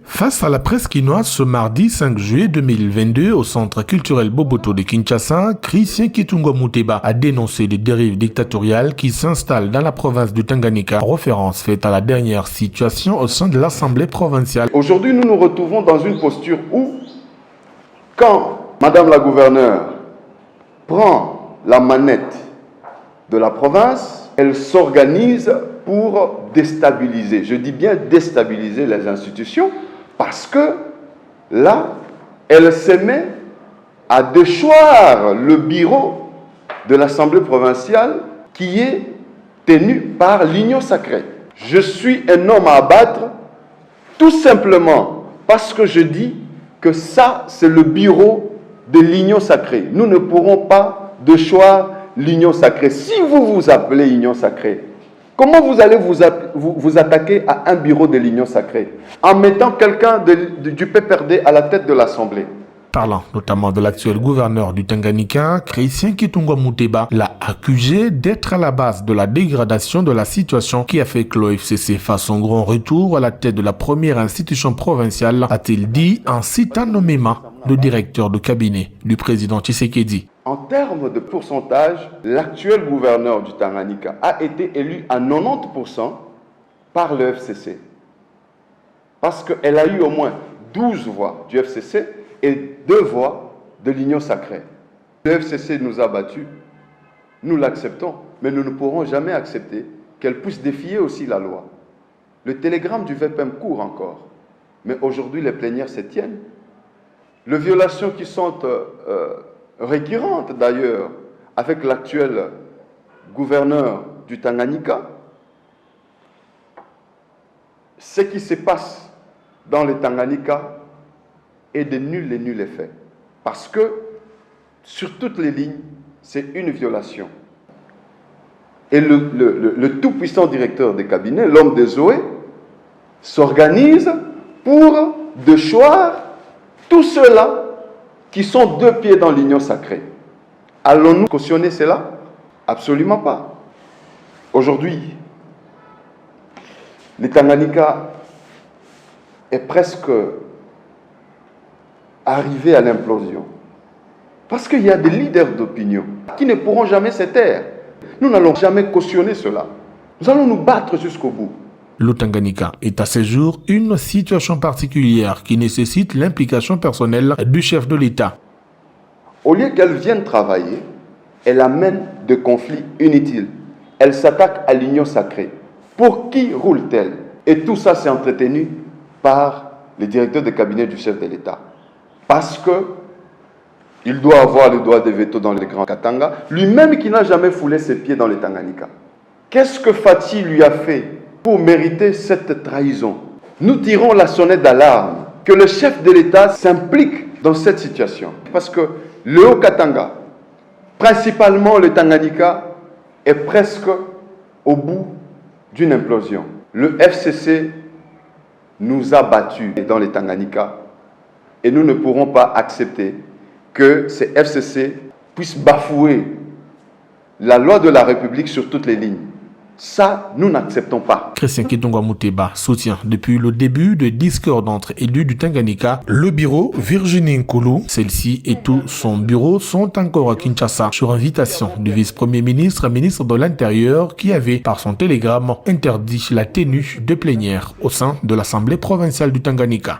Face à la presse quinoise ce mardi 5 juillet 2022 au Centre culturel Boboto de Kinshasa, Christian Kitungwa Muteba a dénoncé les dérives dictatoriales qui s'installent dans la province du Tanganyika, référence faite à la dernière situation au sein de l'Assemblée provinciale. Aujourd'hui, nous nous retrouvons dans une posture où, quand Madame la gouverneure prend la manette de la province, elle s'organise pour déstabiliser, je dis bien déstabiliser les institutions, parce que là, elle se met à déchoir le bureau de l'Assemblée provinciale qui est tenu par l'Union sacrée. Je suis un homme à abattre tout simplement parce que je dis que ça, c'est le bureau de l'Union sacrée. Nous ne pourrons pas déchoir l'Union sacrée. Si vous vous appelez Union sacrée, comment vous allez vous attaquer à un bureau de l'Union sacrée en mettant quelqu'un du PPRD à la tête de l'Assemblée? Parlant notamment de l'actuel gouverneur du Tanganyika, Christian Kitungwa Muteba l'a accusé d'être à la base de la dégradation de la situation qui a fait que l'OFCC fasse son grand retour à la tête de la première institution provinciale, a-t-il dit en citant nommément le directeur de cabinet du président Tshisekedi. En termes de pourcentage, l'actuel gouverneur du Tanganyika a été élu à 90% par le FCC. Parce qu'elle a eu au moins 12 voix du FCC et 2 voix de l'Union sacrée. Le FCC nous a battus, nous l'acceptons, mais nous ne pourrons jamais accepter qu'elle puisse défier aussi la loi. Le télégramme du VPM court encore, mais aujourd'hui les plénières se tiennent. Les violations qui sont récurrentes d'ailleurs avec l'actuel gouverneur du Tanganyika. Ce qui se passe dans le Tanganyika est de nul et nul effet. Parce que sur toutes les lignes, c'est une violation. Et le tout-puissant directeur des cabinets, l'homme des Zoé, s'organise pour déchoir tous ceux-là qui sont 2 pieds dans l'Union sacrée. Allons-nous cautionner cela? Absolument pas. Aujourd'hui, le Tanganyika est presque arrivé à l'implosion. Parce qu'il y a des leaders d'opinion qui ne pourront jamais se taire. Nous n'allons jamais cautionner cela. Nous allons nous battre jusqu'au bout. Le Tanganyika est à ce jour une situation particulière qui nécessite l'implication personnelle du chef de l'État. Au lieu qu'elle vienne travailler, elle amène des conflits inutiles. Elle s'attaque à l'Union sacrée. Pour qui roule-t-elle? Et tout ça, c'est entretenu par le directeur de cabinet du chef de l'État. Parce qu'il doit avoir le droit de veto dans les grands Katanga, lui-même qui n'a jamais foulé ses pieds dans le Tanganyika. Qu'est-ce que Fatih lui a fait pour mériter cette trahison? Nous tirons la sonnette d'alarme que le chef de l'État s'implique dans cette situation. Parce que le Haut-Katanga, principalement le Tanganyika, est presque au bout d'une implosion. Le FCC nous a battus dans le Tanganyika et nous ne pourrons pas accepter que ces FCC puissent bafouer la loi de la République sur toutes les lignes. Ça, nous n'acceptons pas. Christian Kitungwa Muteba soutient depuis le début de discorde entre élus du Tanganyika le bureau Virginie Nkulu. Celle-ci et tout son bureau sont encore à Kinshasa sur invitation du vice-premier ministre, ministre de l'Intérieur, qui avait par son télégramme interdit la tenue de plénière au sein de l'Assemblée provinciale du Tanganyika.